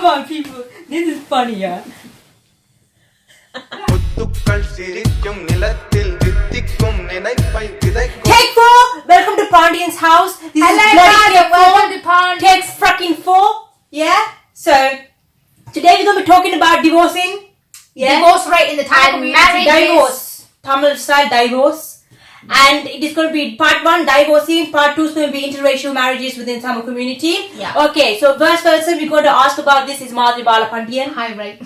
on, people. This is funny, yeah. Take 4. Welcome to Pandyan's house. This is welcome to Pandyan. Take fucking 4. Yeah. So today we're gonna be talking about divorcing. Yeah. Divorce rate in the Tamil community. Divorce. Tamil style divorce. And it is going to be part 1 divorcing, part 2 is going to be interracial marriages within Tamil community. Yeah. Okay, so first person we're going to ask about this is Madhuri Bala Pandyan. High rate.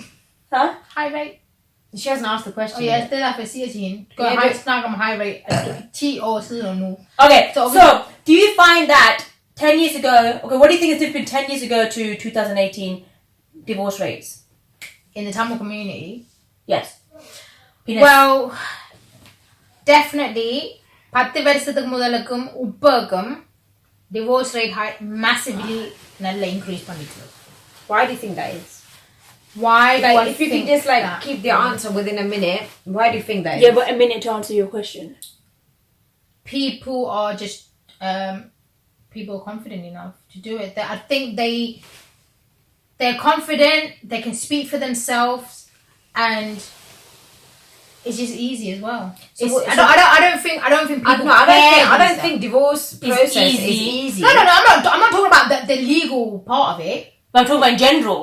Huh? High rate. She hasn't asked the question. Oh yeah, still have a situation. Go high, snag on high rate. T or C or no. Okay, so do you find that 10 years ago, okay, what do you think is different 10 years ago to 2018 divorce rates? In the Tamil community? Yes. Well, definitely 10 வருஷத்துக்கு முதலுக்கும் உப்பக்கும் divorce rate massively நல்ல increase பண்ணிட்டு. Why do you think that is? Why do like, I if you think can just like that? keep the answer within a minute, why do you think that is? Yeah, but a minute to answer your question. People are just people are confident enough to do it. I think they're confident, they can speak for themselves, and it's just easy as well. I don't think people I don't think divorce process is easy. No, I'm not talking about the legal part of it. But I'm talking about in general.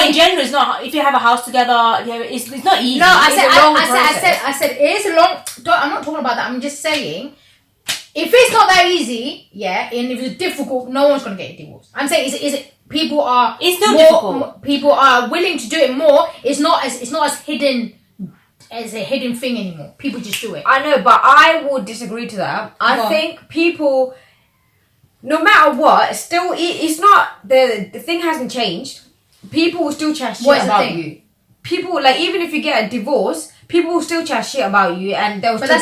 In general, it's not. If you have a house together, it's not easy. No, I said it is a long. I'm not talking about that. I'm just saying, if it's not that easy, yeah, and if it's difficult, no one's gonna get a divorce. I'm saying, is it? People are. It's still difficult. People are willing to do it more. It's not as hidden. As a hidden thing anymore. People just do it. I know, but I would disagree to that. I think people, no matter what, still it's not the thing hasn't changed. People will still chat shit about you. People, like, even if you get a divorce, people will still chat shit about you, and they'll still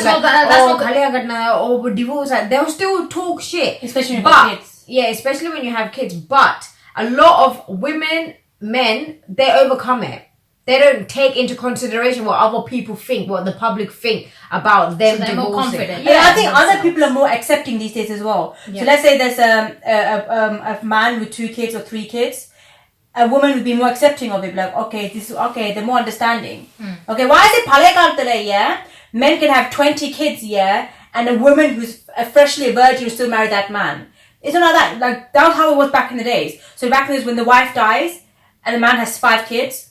divorce. They'll still talk shit, especially when you have kids. Yeah, especially when you have kids. But a lot of women, men, they overcome it. They don't take into consideration what other people think, what the public think about them so they're divorcing. More confident. Yeah, I think other people are more accepting these days as well. Yeah. So let's say there's a man with 2 kids or 3 kids. A woman would be more accepting of it. Like, they're more understanding. Okay, why is it palekantale, yeah? Men can have 20 kids, yeah? And a woman who's freshly a virgin will still marry that man. It's not that. Like, that was how it was back in the days. So back in the days when the wife dies and the man has 5 kids,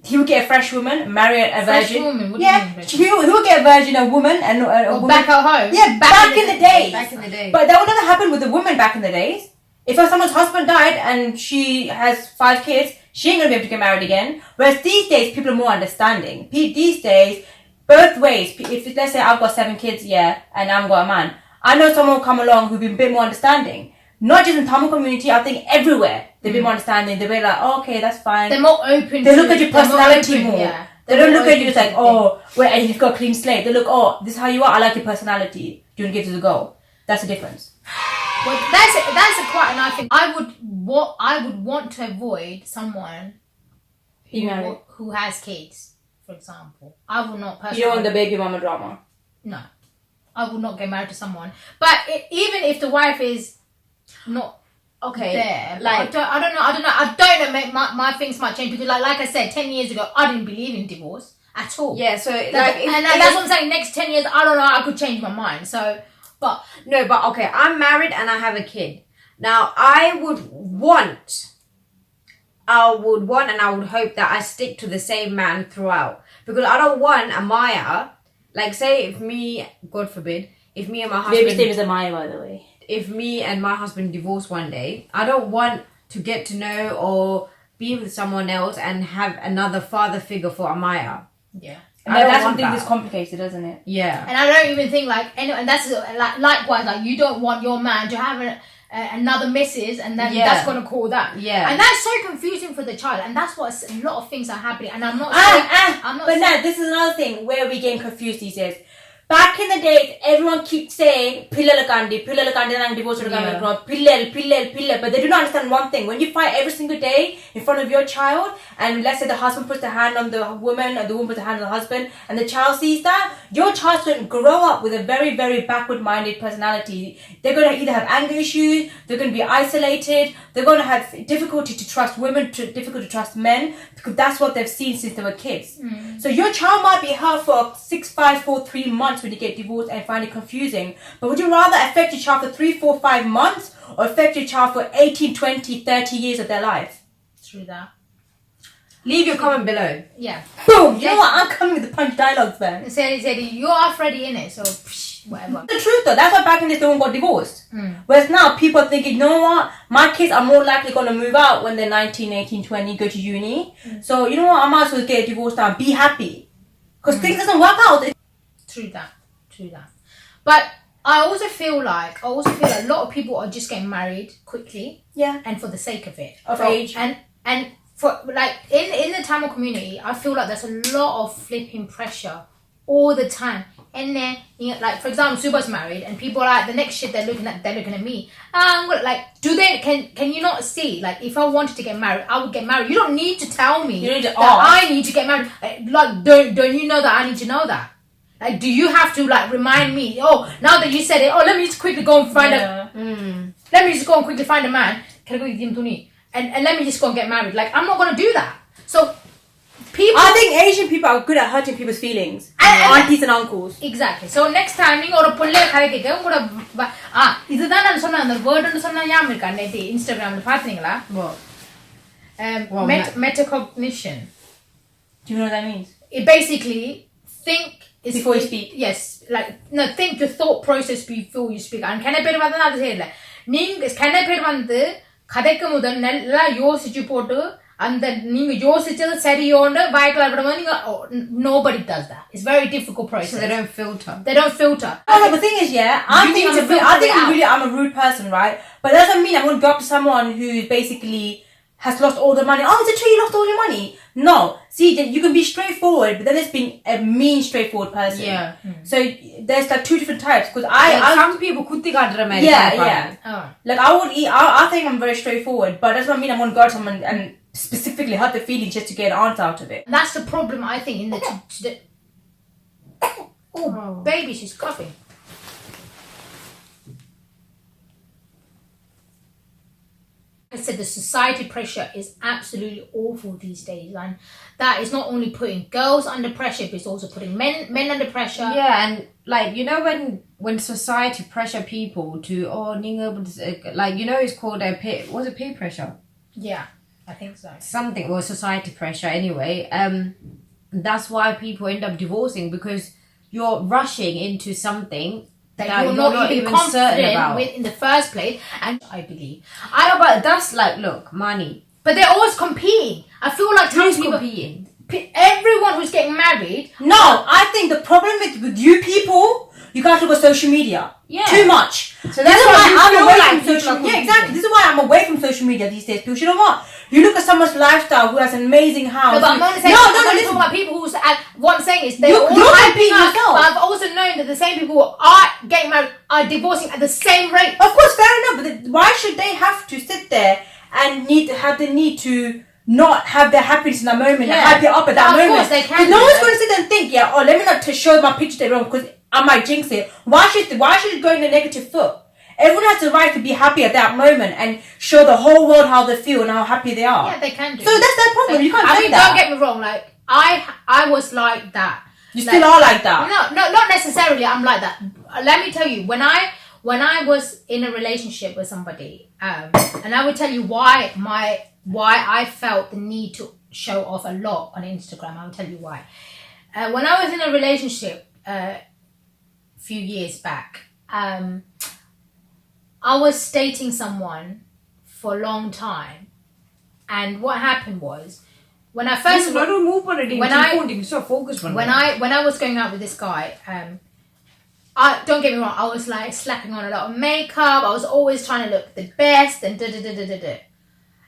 he would get a fresh woman, marry a virgin. Fresh woman? What do you mean? He would get a virgin, a woman, and a woman. Back at home? Yeah, back in the days. Back in the day. But that would never happen with the woman back in the days. If someone's husband died and she has 5 kids, she ain't gonna be able to get married again. Whereas these days, people are more understanding. These days, both ways. If let's say I've got 7 kids, yeah, and I've got a man, I know someone will come along who'll be a bit more understanding. Not just in Tamil community, I think everywhere. They'll be more understanding. They'll be like, okay, that's fine. They're more open. They look at your personality more. Yeah. They don't look at you as like, and you've got a clean slate. They look, this is how you are. I like your personality. Do you want to give it a go? That's the difference. Well, that's quite a nice thing. I would want to avoid someone who has kids, for example. I would not personally. You don't want the baby mama drama. No, I would not get married to someone. But even if the wife is not there, like I don't know. My things might change because, like I said, 10 years ago, I didn't believe in divorce at all. Yeah, so that's what I'm saying. Next 10 years, I don't know. I could change my mind. So, but okay, I'm married and I have a kid. Now, I would want and I would hope that I stick to the same man throughout, because I don't want Amaya. Like, say if me, God forbid, if me and my husband. Baby's name is Amaya, by the way. If me and my husband divorce one day, I don't want to get to know or be with someone else and have another father figure for Amaya. Yeah. That's something that's complicated, doesn't it? Yeah. And I don't even think and that's likewise, like, you don't want your man to have another missus, and then that's going to call that. Yeah. And that's so confusing for the child, and that's what a lot of things are happening. And I'm not But now, this is another thing where we're getting confused these days. Back in the day, everyone keeps saying, Pillal kandi, divorce, Pillal. But they do not understand one thing. When you fight every single day in front of your child, and let's say the husband puts the hand on the woman, or the woman puts the hand on the husband, and the child sees that, your child's going to grow up with a very, very backward-minded personality. They're going to either have anger issues, they're going to be isolated, they're going to have difficulty to trust women, difficulty to trust men, because that's what they've seen since they were kids. So your child might be hurt for 6, 5, 4, 3 months when you get divorced and find it confusing. But would you rather affect your child for 3, 4, 5 months or affect your child for 18, 20, 30 years of their life? True that. Leave your comment below. Yeah. Boom! You know what? I'm coming with the punch dialogues then. Zeddy, you're already in it, so whatever. The truth though, that's why back in this no one got divorced. Whereas now people are thinking, you know what? My kids are more likely going to move out when they're 19, 18, 20, go to uni. So you know what? I might as well get a divorce now. Be happy. Because things doesn't work out. True that. But I also feel like a lot of people are just getting married quickly. Yeah. And for the sake of it. Of age. And for like in the Tamil community, I feel like there's a lot of flipping pressure all the time. And then, you know, like for example, Suba's married, and people are like the next shit they're looking at me. Can you not see? Like if I wanted to get married, I would get married. You don't need to tell me that I need to get married. Like don't you know that I need to know that? Like, do you have to like remind me? Oh, now that you said it, let me just quickly go and find let me just go and quickly find a man. Can I go with him, Tony? And let me just go and get married. Like, I'm not gonna do that. So, I think Asian people are good at hurting people's feelings. Aunties and uncles. Exactly. So next time you ஒரு புள்ளைய கரைக்கிட்டு உங்களோட இதுதான் நான் சொன்ன அந்த வேர்டுன்னு சொன்னா ஞாபகம் இருக்கா நேத்து இன்ஸ்டாகிராம்ல பாத்தீங்களா? Metacognition. Do you know what that means? It basically think before you speak. Yes, like no, think your thought process before you speak. And can I பேர் வந்து அது செய்யல. நீங்க can I பேர் வந்து கதைக்கு முதல் நல்லா யோசிச்சு போட்டு அந்த நீங்க யோசிச்சது சரியோன்னு வாய்க்குள்ள விடும்போது நீங்க nobody does that. It's very difficult process. So they don't filter. No, the thing is, I'm a rude person, right? But that doesn't mean I'm going to go up to someone who basically has lost all the money. Oh, is it true you lost all your money? No. See, you can be straightforward, but then there's been a mean, straightforward person. Yeah. So there's like 2 different types. Because some people could think I'm American. Yeah. Oh. Like I think I'm very straightforward, but that doesn't mean I'm going to go to someone and specifically hurt the feelings just to get an answer out of it. That's the problem, I think, in the baby, she's coughing. I said the society pressure is absolutely awful these days, and that is not only putting girls under pressure, but it's also putting men under pressure. Yeah, and like you know when society pressure people to like you know it's called peer pressure. Yeah, I think so. Something or society pressure anyway. That's why people end up divorcing because you're rushing into something that you're not even confident with in the first place, and I believe. I know, but that's like, look, money. But they're always competing. I feel like who's competing? Everyone who's getting married. No, I think the problem with you people, you guys look at social media. Yeah. Too much. So that's why I'm away from social media. Yeah, exactly. This is why I'm away from social media these days. Because you know what? You look at someone's lifestyle who has an amazing house. No, but I'm not saying talking about people who's what I'm saying is they're all hyping up. But I've also known that the same people who are getting married are divorcing at the same rate. Of course, fair enough. But why should they have to sit there and have the need to not have their happiness in that moment and hype it up at that moment? Of course they can. No one's going to sit there and think, let me not show my picture they wrong because I might jinx it. Why should it go in a negative foot? Everyone has the right to be happy at that moment and show the whole world how they feel and how happy they are. Yeah, they can do. So that's their problem. You can't say that. Don't get me wrong. Like I was like that. You still are like that. No, not necessarily. I'm like that. Let me tell you, when I was in a relationship with somebody, and I would tell you why I felt the need to show off a lot on Instagram. I will tell you why. When I was in a relationship a few years back, I was dating someone for a long time, and what happened was when I first when I was going out with this guy, don't get me wrong, I was like slapping on a lot of makeup. I was always trying to look the best and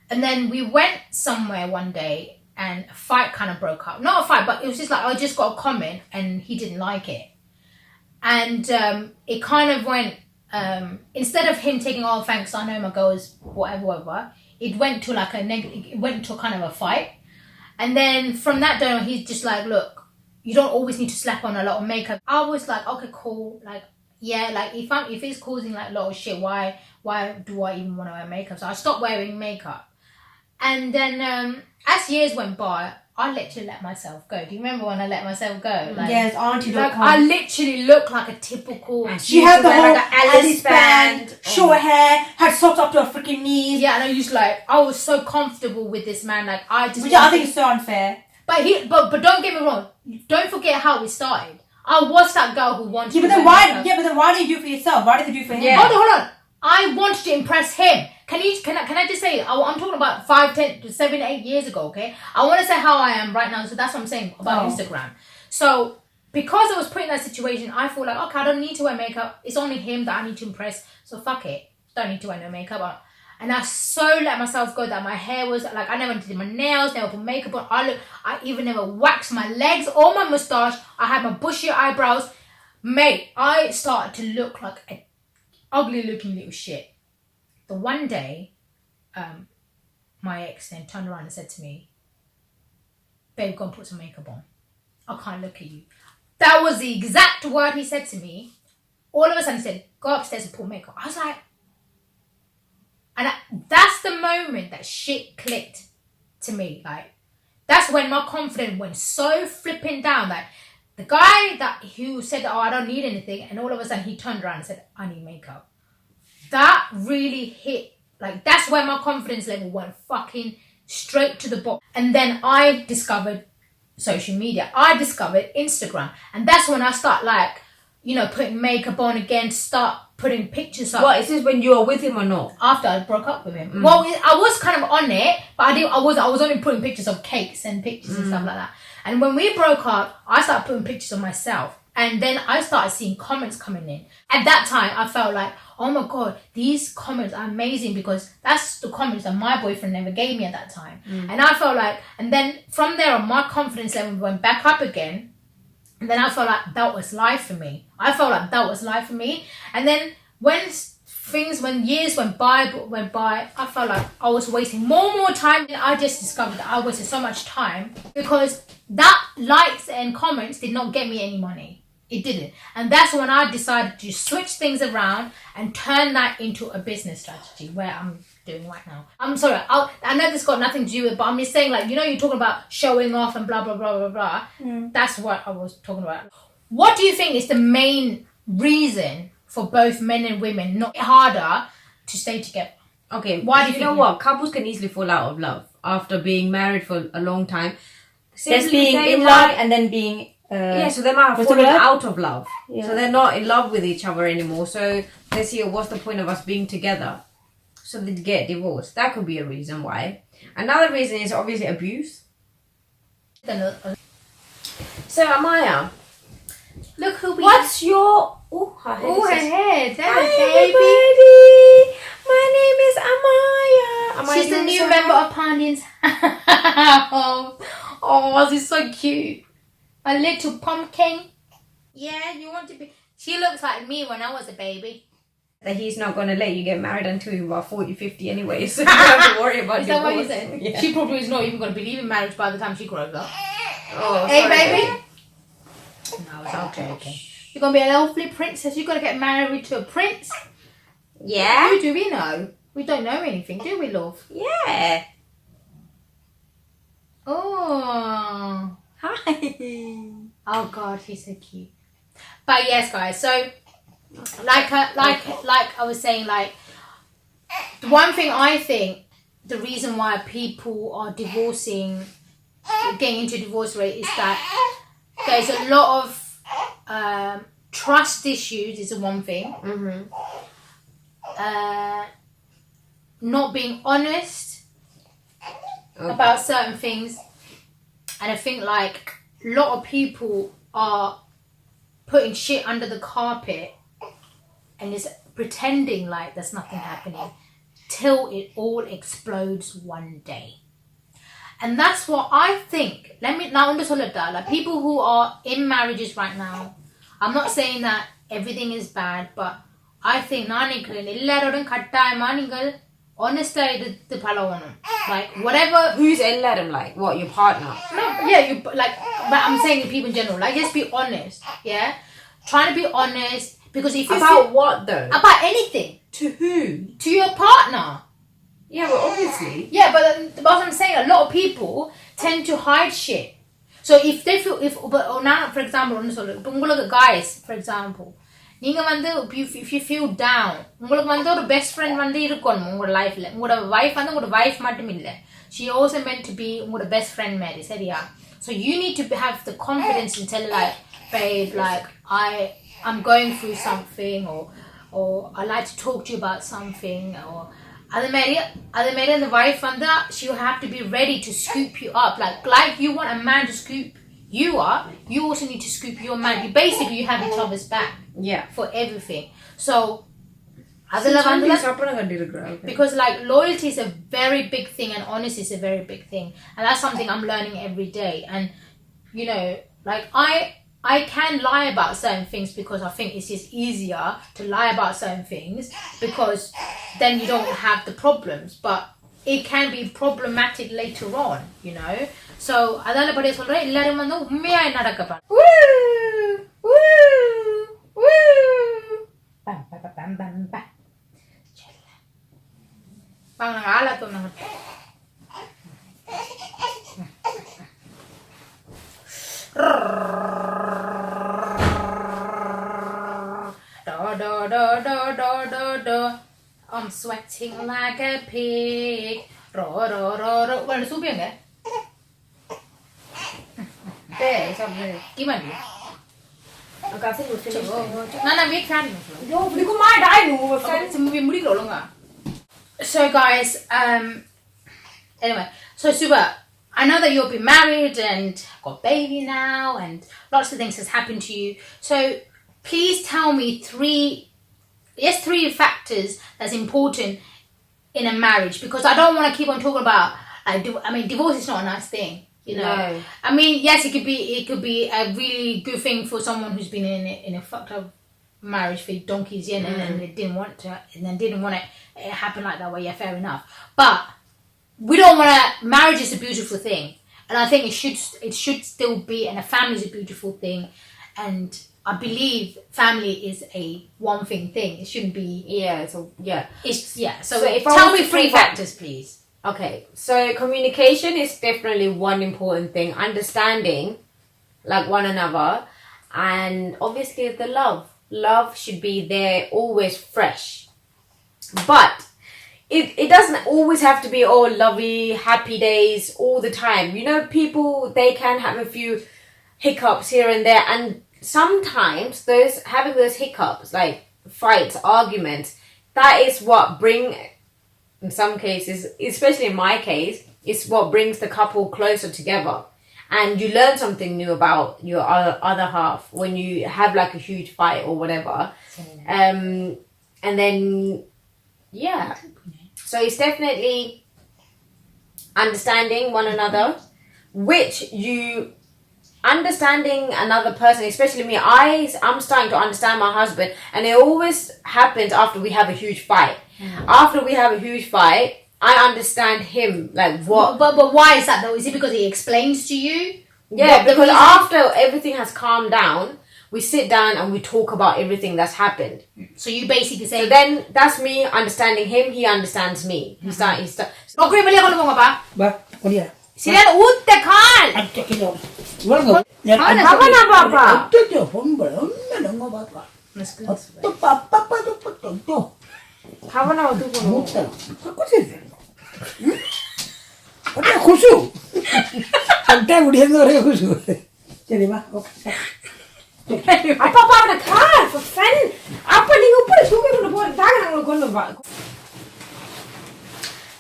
And then we went somewhere one day and a fight kind of broke out. Not a fight, but it was just like I just got a comment and he didn't like it. And it kind of went, instead of him taking, oh, thanks, I know my girl is whatever, it went to like it went to kind of a fight. And then from that day on, he's just like, look, you don't always need to slap on a lot of makeup. I was like, okay, cool. Like, yeah, like if it's causing like a lot of shit, why do I even want to wear makeup? So I stopped wearing makeup. And then as years went by, I literally let myself go. Do you remember when I let myself go? Like, yes, auntie. Like I literally look like a typical. She had the whole like Alice band, short hair, had socks up to her freaking knees. Yeah, and I was so comfortable with this man. Like I just. Which I think is so unfair. But but don't get me wrong. Don't forget how it started. I was that girl who wanted. Yeah, but then why? Yeah, but then why did you do it for yourself? Why did you do it for him? Yeah. Hold on. I wanted to impress him. Can I just say, I'm talking about 5, 10, 7, 8 years ago, okay? I want to say how I am right now, so that's what I'm saying about Instagram. So, because I was put in that situation, I feel like, okay, I don't need to wear makeup. It's only him that I need to impress, so fuck it. Don't need to wear no makeup. And I so let myself go that my hair was, like, I never did my nails, never put makeup on. I even never waxed my legs or my moustache. I had my bushy eyebrows. Mate, I started to look like an ugly looking little shit. The one day, my ex then turned around and said to me, babe, go and put some makeup on. I can't look at you. That was the exact word he said to me. All of a sudden he said, go upstairs and put makeup. I was like, and that's the moment that shit clicked to me. Like, that's when my confidence went so flipping down. Like, the guy who said, oh, I don't need anything, and all of a sudden he turned around and said, I need makeup. That really hit. Like, that's where my confidence level went fucking straight to the bottom. And then I discovered social media. I discovered Instagram. And that's when I start, like, putting makeup on again, start putting pictures up. What, is this when you were with him or not? After I broke up with him. Well, I was kind of on it, but I was only putting pictures of cakes and pictures and stuff like that. And when we broke up, I started putting pictures of myself. And then I started seeing comments coming in. At that time, I felt like, oh my God, these comments are amazing, because that's the comments that my boyfriend never gave me at that time. And I felt like, and then from there on, my confidence level went back up again. And then I felt like that was life for me. And then when years went by, I felt like I was wasting more and more time. And I just discovered that I wasted so much time, because that likes and comments did not get me any money. It didn't. And that's when I decided to switch things around and turn that into a business strategy, where I'm doing right now. I'm sorry, I know this got nothing to do with it, but I'm just saying, like, you're talking about showing off and blah, blah, blah, blah, blah. That's what I was talking about. What do you think is the main reason for both men and women not harder to stay together? Okay, why do you know what? Couples can easily fall out of love after being married for a long time. Just being in love and then being... so they might have fallen out of love. Yeah. So they're not in love with each other anymore. So they see, what's the point of us being together? So they get divorced. That could be a reason why. Another reason is obviously abuse. So Amaya, look who we... What's your... her head. Hi everybody. My name is Amaya. She's the new member of Pandyanshouse. Oh, this is so cute. A little pumpkin. Yeah, you want to be... She looks like me when I was a baby. That he's not going to let you get married until you're about 40, 50 anyway, so you don't have to worry about divorce. Is that what you said? Yeah. She probably is not even going to believe in marriage by the time she grows up. Oh, hey, sorry, baby. No, it's okay. You're going to be a lovely princess. You're going to get married to a prince. Yeah? Who do we know? We don't know anything, do we, love? Yeah. Oh. Hi. Oh, God, he's so cute. But yes, guys, so... Like I was saying, like, the one thing I think, the reason why people are divorcing, getting into divorce rate, is that there's a lot of trust issues is one thing. Not being honest about certain things. And I think, like, a lot of people are putting shit under the carpet and just pretending like there's nothing happening till it all explodes one day. And that's what I think. Let me now understand that, like, people who are in marriages right now, I'm not saying that everything is bad, but I think நான் நினைக்கிறேன் எல்லாரோடும் கட்டாயமா நீங்கள் honest எடுத்து பழகணும். Like whatever. Who's எல்லாரும் like? What, your partner? No, yeah, you like. But I'm saying to people in general, like just be honest. Yeah, trying to be honest because if you about what though? About anything. To who? To your partner. Yeah, but obviously. Yeah, but what I'm saying, a lot of people tend to hide shit. So if they feel now for example, உங்களுக்கு guys, for example, நீங்க வந்து if you feel down, உங்களுக்கு வந்து ஒரு best friend வந்து இருக்கணும் உங்க லைஃப்ல. உங்களோட wife வந்து உங்களோட wife மட்டும் இல்ல. She also meant to be உங்களோட best friend மாதிரி, சரியா? So you need to have the confidence and tell like, babe, like I'm going through something, or I like to talk to you about something, or அதே மாதிரி அந்த wife வந்து she will have to be ready to scoop you up, like you want a man to scoop you up, you also need to scoop your man. You have each other's back, yeah, for everything. So because like loyalty is a very big thing and honesty is a very big thing, and that's something I'm learning every day. And you know, like I can lie about certain things because I think it's just easier to lie about certain things because then you don't have the problems, but it can be problematic later on, you know. So adala padi solra ellarum vandu ummaiya nadakka pa bam bam bam bam bam bang ala tonna do. I'm sweating like a pig. Ro. What is soup yang There, it's up there. Gimana dia? I can't think we're finished. Nana, wait, can Yo, you go my die no. It's movie muri lo nga. So guys, anyway, so Suba, I know that you'll be married and got baby now, and lots of things has happened to you. So please tell me three factors that's important in a marriage, because I don't want to keep on talking about divorce is not a nice thing, you know. No. I mean, yes, it could be a really good thing for someone who's been in a fucked up marriage for donkeys, yeah, and they didn't want it happen like that way. Yeah, fair enough. But we don't want to. Marriage is a beautiful thing, and I think it should still be, and a family is a beautiful thing, and I believe family is a one thing. It shouldn't be. Yeah. So yeah. So tell me three factors, please. Okay. So communication is definitely one important thing. Understanding, like one another, and obviously the love. Love should be there, always fresh. But it doesn't always have to be all lovely, happy days all the time. You know, people, they can have a few hiccups here and there, and sometimes having those hiccups, like fights, arguments, that is what in some cases, especially in my case, is what brings the couple closer together. And you learn something new about your other half when you have like a huge fight or whatever. And then, yeah. So it's definitely understanding one another, understanding another person, especially me. I'm starting to understand my husband, and it always happens after we have a huge fight. After we have a huge fight, I understand him, like what. But why is that though? Is it because he explains to you? Yeah, because after everything has calmed down, we sit down and we talk about everything that's happened. So you basically say. So then that's me understanding him. He understands me. Okay, boleh kalau mau apa? Ba, kuliah. Silakan utte kal. Acce kilo. Walang. Apa nak apa? Itu pembel. Nggak apa. Itu papa tu. Apa nak tu pun? Muta. Aku sih. Ada khusyuk. Sampai udah orang khusyuk. Jadi mah. Apa nak kal? For fun. Apa ni upar suka tu buat tangan nak kono ba.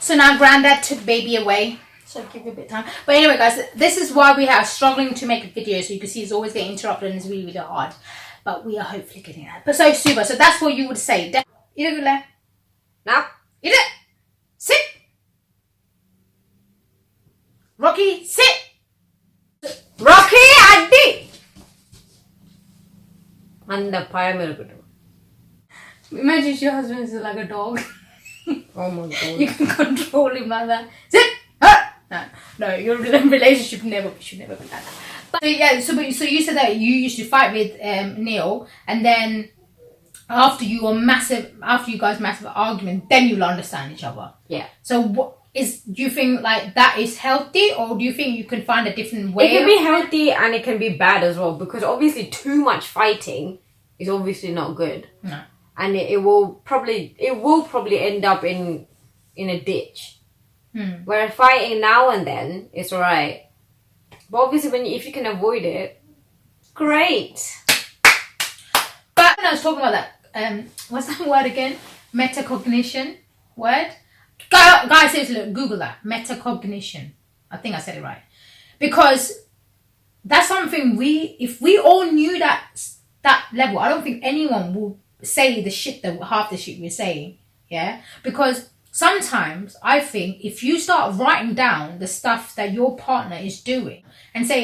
So now granddad took baby away. So give you a bit of time. But anyway, guys, this is why we are struggling to make a video. So you can see it's always getting interrupted and it's really, really hard. But we are hopefully getting that. But so super. So that's what you would say. Now. Eat it. Sit. Rocky, sit. Rocky, Adi. அந்த பயம் இருக்கட்டும். Imagine your husband is like a dog. Oh my god. You can control him like that. Sit! No, your relationship should never be like that. But so you said that you used to fight with Neil, and then after you guys massive argument, then you'll understand each other. Yeah. So do you think like that is healthy, or do you think you can find a different way? It can be healthy and it can be bad as well, because obviously too much fighting is obviously not good. No. And it will probably end up in a ditch. Where fighting now and then is alright, but obviously if you can avoid it, great. But when I was talking about that, what's that word again? Metacognition word. Guys, seriously, Google that. Metacognition. I think I said it right, because that's something if we all knew that level, I don't think anyone will say half the shit we're saying. Yeah, because sometimes I think if you start writing down the stuff that your partner is doing and say,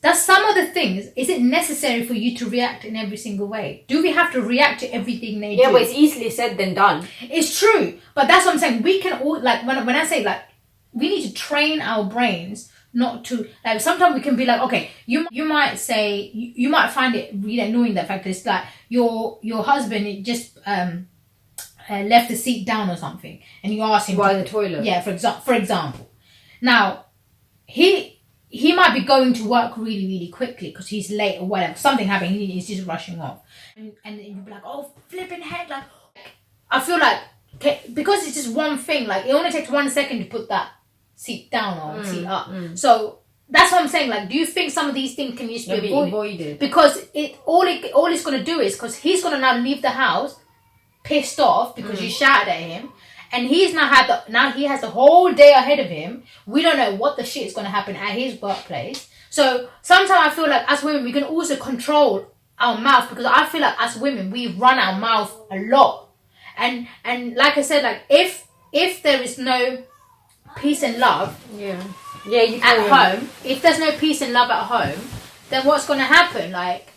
that's some of the things, is it necessary for you to react in every single way? Do we have to react to everything they do? Yeah, but it's easily said than done. It's true, but that's what I'm saying. We can all, like, when I say, like, we need to train our brains not to, like, sometimes we can be like, okay, you might say, you might find it really annoying, the fact that it's like your husband just left the seat down or something, and you ask him while in the toilet. Yeah, for example. Now, he might be going to work really, really quickly because he's late or whatever. Something happened, he's just rushing off. And you'd be like, oh, flipping heck. Like, I feel like, because it's just one thing, like, it only takes 1 second to put that seat down or seat up. So, that's what I'm saying. Like, do you think some of these things can just be avoided? Because all it's going to do is, because he's going to now leave the house pissed off because you shouted at him, and he's now he has the whole day ahead of him. We don't know what the shit is going to happen at his workplace. So sometimes I feel like as women we can also control our mouth, because I feel like as women we run our mouth a lot, and like I said, like if there is no peace and love you at home, if there's no peace and love at home, then what's going to happen? Like,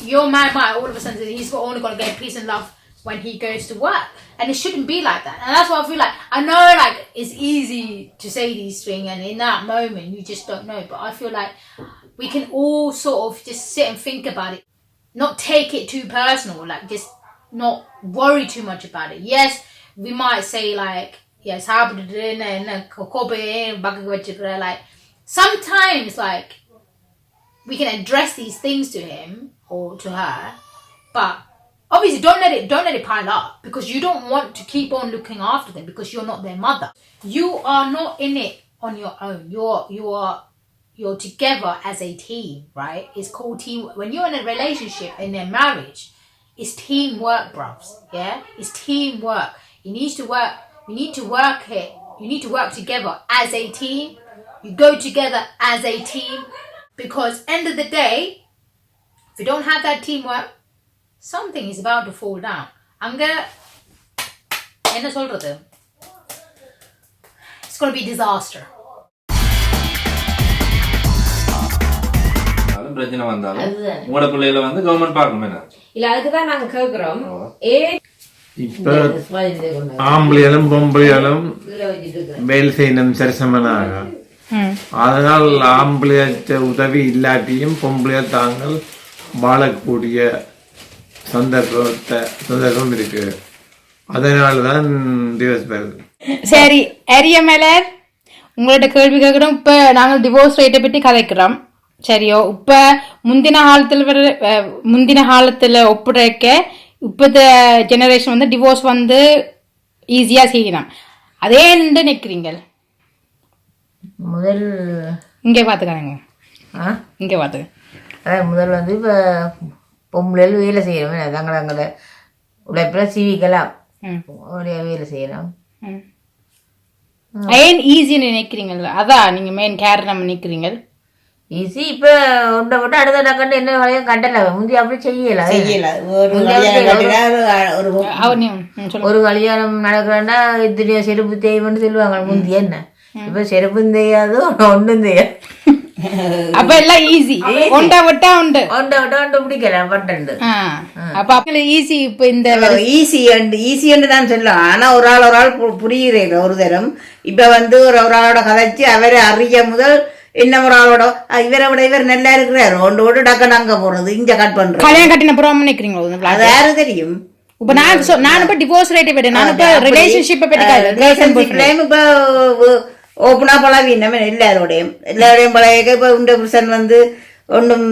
your man might all of a sudden he's only going to get peace and love when he goes to work, and it shouldn't be like that. And that's why I feel like, I know, like, it's easy to say these things, and in that moment you just don't know, but I feel like we can all sort of just sit and think about it, not take it too personal, like, just not worry too much about it. Yes, we might say, like, yes, like, sometimes, like, we can address these things to him or to her, but obviously don't let it pile up, because you don't want to keep on looking after them, because you're not their mother. You are not in it on your own. You're together as a team, right? It's called team. When you're in a relationship, in a marriage, it's teamwork, bros. Yeah, it's teamwork. You need to work. You need to work it. You need to work together as a team. You go together as a team, because end of the day, if you don't have that teamwork, something is about to fall down. It's going to be disaster. பிரச்சனை வந்தாலும் உங்களோட பிள்ளைகளை வந்து government பார்க்கணுமே. இல்ல, அதுக்குதான் நாங்க கேக்குறோம். இப்ப ஆம்பளையாலும் பொம்பளையாலும் வேலை செய்யணும் சரிசமனாக. அதனால் ஆம்பளையாற்ற உதவி இல்லாட்டியும் பொம்பளையா தாங்கள் வாழக்கூடிய சந்தர்ப்பம் இருக்கு. அதனாலதான் டிவோர்ஸ் வருது. சரி, அரியமலர், உங்கள்ட்ட கேள்வி கேட்குறோம். இப்போ நாங்கள் டிவோர்ஸ் ரேட்டை பற்றி கதைக்கிறோம், சரியோ? இப்போ முந்தின காலத்தில் ஒப்புடைக்க இப்போத்த ஜெனரேஷன் வந்து டிவோர்ஸ் வந்து ஈஸியாக செய்யலாம். அதே நினைக்கிறீங்க? முதல் இங்கே பார்த்துக்காங்க, இங்கே பார்த்துக்க. அதான் முதல் வந்து இப்போ பொம்பளைகள் வேலை செய்யணும், தங்களை உழைப்பில் சீவிக்கலாம், வேலை செய்யலாம். ஏன் ஈஸின்னு நினைக்கிறீங்களா? அதான் நீங்கள் மெயின் காரணம் நினைக்கிறீங்க. ஈஸி இப்போ உண்டை போட்டு அடுத்த டக்கண்டு என்ன வரையும் கண்டல, முந்தி அப்படி செய்யலாம். ஒரு கல்யாணம் நடக்கிறன்னா இத்தனையோ செருப்பு தேய்வுன்னு சொல்லுவாங்க முந்தி. என்ன இப்போ செருப்பும் தெரியாது, ஒன்றும் தெரியாது. அப்ப எல்லாம் ஈஸி ஒண்டா விட்டா உண்டு ஒண்ட பிடிக்கலாம் பட்டு அப்ப ஈஸி இப்ப இந்த ஈஸி என்று தான் சொல்லலாம். ஆனா ஒரு ஆள் புரியுறேன் ஒரு தரம். இப்ப வந்து ஒரு ஆளோட கதைச்சு அவரை அறிய முதல் என்ன ஒரு ஆளோட இவரை விட இவர் நல்லா இருக்கிறாரு ஒன்று டக்குன்னு அங்க போறது இங்க கட் பண்றோம். கல்யாணம் கட்டின புறம் நினைக்கிறீங்களா? அது யாரு தெரியும். இப்ப நான் இப்ப டிவோர்ஸ் ரேட் பத்தி நான் இப்ப ரிலேஷன்ஷிப் பத்தி இப்ப ஓப்பனா பழவி நம்ம எல்லாரோடையும் பழக. இப்ப உண்ட புருஷன் வந்து ஒன்றும்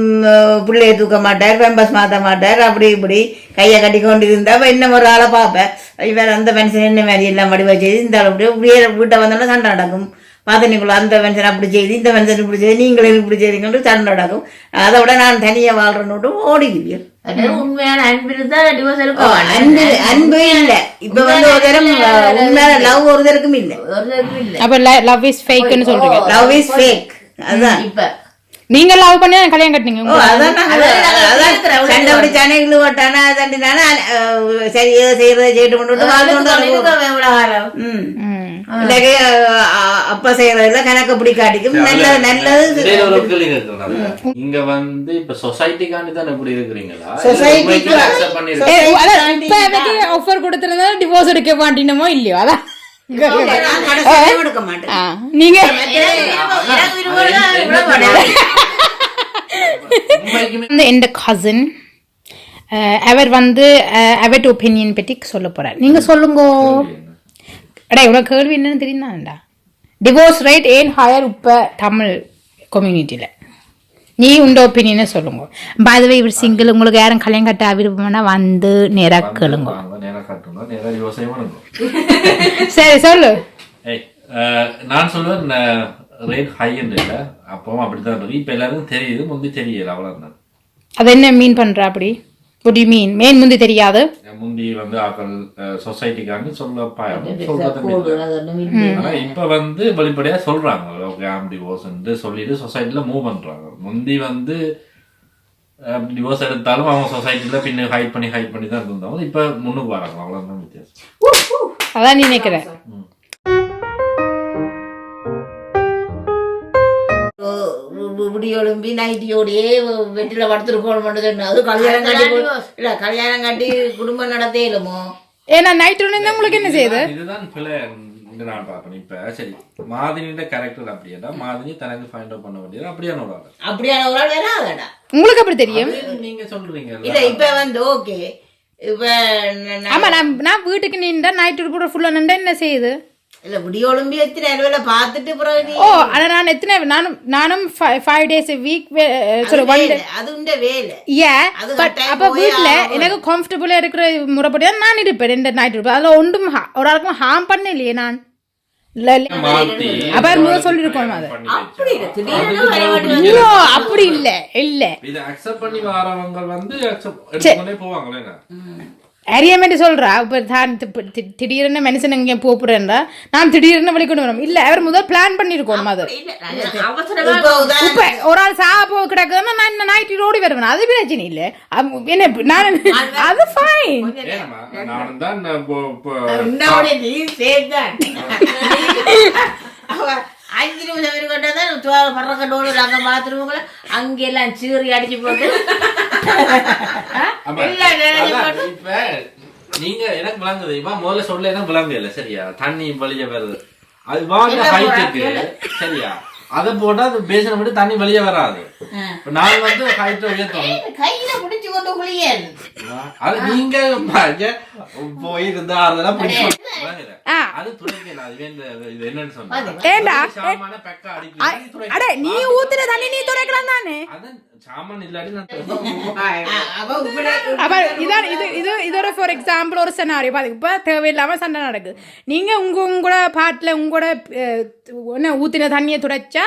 பிள்ளைய தூக்க மாட்டார், பெம்பஸ் மாற்ற மாட்டார், அப்படி இப்படி கையை கட்டி கொண்டு இருந்தா இன்னும் ஒரு ஆளை பார்ப்பேன். இவர் அந்த மனுஷன் என்ன மாதிரி எல்லாம் வடிவா செய்து இந்த அப்படியே வீட்டை வந்தோன்னா சண்டை நடக்கும். பாத்தனைக்குள்ள அந்த மனுஷன் அப்படி செய்து இந்த மனுஷன் இப்படி செய்து நீங்களும் இப்படி செய்றீங்கன்னு சண்டை நடக்கும். அதை விட நான் தனியா வாழ்றேன்னு ஓடிக்குவீர். உண்மையான அன்பு இருந்தா டிவோர்ஸ் இருக்கும். அன்பு இல்ல. இப்ப வந்து ஒரு தரம் உண்மையான லவ் ஒரு தருக்கும் இல்ல. அப்ப லவ் இஸ் ஃபேக்னு சொல்றீங்க. Love is fake. அதான் இப்ப நீங்க லவ் பண்ணி கல்யாணம் கட்டினீங்க. சண்டை அப்படி சனைகள் ஓட்டானா தண்டினானா சரி செய்யறதை செய்யிட்டு கொண்டு அப்பா செய்யறதுல கணக்கு பிடி காட்டிக்கும். நல்லது நல்லது. இங்க வந்து இப்ப சொசைட்டிக்காண்டி தான் எப்படி இருக்கிறீங்களா? ஆஃபர் கொடுத்திருந்தா டிவோர்ஸ் எடுக்க மாட்டீனமோ இல்லையோ? அதான் எடுக்க மாட்டேன். நீங்க எந்த கசின் அவர் வந்து அவர்ட ஒப்பீனியன் பற்றி சொல்ல போறார். நீங்க சொல்லுங்க. அடா இவ்வளவு கேள்வி என்னன்னு தெரியுதாண்டா. டிவோர்ஸ் ரேட் ஏன் ஹையர் இப்ப தமிழ் கம்யூனிட்டியில? நீ உண்ட ஒப்பீனியனை சொல்லுங்க. பாதவே இவர் சிங்கிள், உங்களுக்கு யாரும் கல்யாணம் கட்ட விருப்பம்னா வந்து நேரா கேளுங்க. சரி சொல்லு. நான் சொல்லுவேன் ரேட் ஹை என்று இல்லை, அப்பவும் அப்படித்தான் இருக்கு. இப்ப எல்லாருக்கும் தெரியுது, முந்தி தெரியல, அவ்வளவுதான். அது என்ன மீன் பண்ற? அப்படி what do you mean? Man முந்தி தெரியாது. முந்தி வந்து ஆக்கள் சொசைட்டிக்காண்டி சொல்ல ஆனா இப்ப வந்து வெளிப்படையா சொல்றாங்க ஓகே ஐம் டிவோர்ஸ் சொல்லிட்டு சொசைட்டில மூவ் பண்றாங்க. முந்தி வந்து டிவோர்ஸ் எடுத்தாலும் அவங்க சொசைட்டில பின்ன ஹைட் பண்ணி தான் இருந்தாங்க. இப்ப முன்னுக்கு வராங்க, அவ்வளவுதான் வித்தியாசம். அதான் நீ நினைக்கிற. முடியொழும்பி நைட்டியோடையே வெட்டில படுத்துருக்கோம். அது கல்யாணம் கட்டி இல்ல, கல்யாணம் கட்டி குடும்பம் நடத்தே இல்லமோ. ஏன்னா நைட்டு உங்களுக்கு என்ன செய்யுது? இதுதான் பிள்ளை நான் பாப்பேன். இப்ப சரி மாதினியோட கேரக்டர் அப்படின்னா மாதிரி தனக்கு ஃபைண்ட் அவுட் பண்ண வேண்டியது அப்படியான ஒரு ஆள் வேணா உங்களுக்கு அப்படி தெரியும். நீங்க சொல்றீங்க இல்ல இப்ப வந்து ஓகே. இப்ப ஆமா நான் வீட்டுக்கு நின்றா நைட்டு கூட ஃபுல்லா நின்றா என்ன செய்யுது? இல்ல முடியொழும்பி எத்தனை அளவுல பாத்துட்டு ஆனா நான் எத்தனை நானும் 5 days a week அது உண்ட வேலை. அப்ப வீட்டுல எனக்கு கம்ஃபர்டபுளா இருக்கிற முறைப்படியா நான் இருப்பேன். இந்த நைட் இருப்பேன். அதுல ஒன்றும் ஒரு ஆளுக்கும் ஹார்ம் பண்ண இல்லையே. நான் சொல்லிருக்கோம் அப்படி இல்ல இல்ல அறியாமட்டு சொல்றா. இப்ப திடீர்னு மனுஷன் இங்க போறேன்றா, நான் திடீர்னு வலிக்கொண்டு வரோம் இல்ல. அவர் முதல் பிளான் பண்ணிருக்கோம். அது இப்ப ஒரு ஆள் சாக போ கிடக்குன்னா நான் இந்த நைட்டு ஓடி வருவேன். அது பிரச்சனை இல்ல. என்ன நான் அது ஃபைன். அஞ்சு நிமிஷம் கொண்டாதான் பறக்கண்டோடு அங்க பாத்துருவோங்கள அங்கெல்லாம் சீறி அடிச்சு போட்டு நீங்க எனக்கு விளங்குது. முதல்ல சொல்ல என்ன விளங்க இல்ல சரியா? தண்ணி வழிய வருது, அது வாங்க ஹைட்டுக்கு சரியா? அதை போட்டா அது பேசன விட்டு தண்ணி வெளியே வராது. நான் வந்து ஹைட்டை உயர்த்தணும், கையில பிடிச்சு கொண்டு குளியல். அது நீங்க போய் இருந்தா அதெல்லாம் பிடிக்கும். அது துடைக்கல. அது இது என்னன்னு சொன்னா நீ ஊத்துற தண்ணி நீ துடைக்கலாம் தானே. சாமான் இல்லாடி இதோட ஃபார் எக்ஸாம்பிள் ஒரு செனாரியோ பாருங்க. இப்ப தேவையில்லாம சண்டை நடக்குது. நீங்க உங்களோட பாட்டுல உங்களோட ஊத்தின தண்ணியை துடைச்சா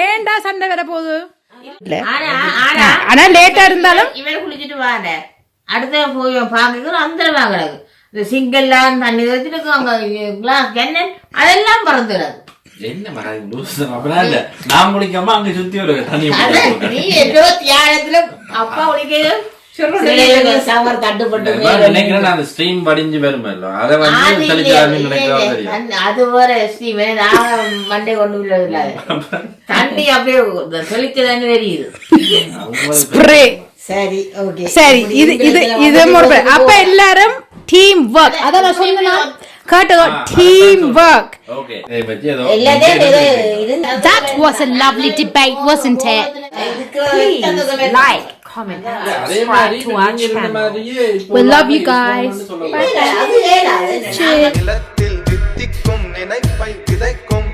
ஏண்டா சண்டை வர போகுது. ஆனா லேட்டா இருந்தாலும் இவரை குளிச்சுட்டு வாங்க அடுத்த போய் பாக்குறோம். அந்த வாங்குறாங்க இந்த சிங்கெல்லாம் தண்ணி வச்சுட்டு அங்க கிளாஸ் கேன் அதெல்லாம் பறந்துடாது. என்ன நான் குளிக்காம அங்க சுத்தி ஒரு தண்ணி நீ ஏதோ தியாகத்துல அப்பா குளிக்க சவர் தட்டுப்பட்டு நினைக்கிறேன் அந்த ஸ்ட்ரீம் வடிஞ்சு வருமல்ல அதை வந்து தெளிச்சாலும் நினைக்கிறோம் தெரியும். அது வேற ஸ்ட்ரீம் நான் மண்டே கொண்டு இல்ல தண்ணி அப்படியே தெளிக்கதானே தெரியுது. ஸ்ப்ரே. சரி ஓகே சரி இது இது இது அப்ப எல்லாரும் டீம் வர்க் அத நான் சொன்னேன் கேட்டோ டீம் வர்க். ஓகே இதை பத்தி ஏதோ That was a lovely debate, wasn't it? Please like, comment, and அதே subscribe மாதிரி to our நீங்க இந்த channel. மாதிரியே We love you guys. அது ஏடா நிலத்தில் தித்திக்கும் நினைப்பை விதைக்கும்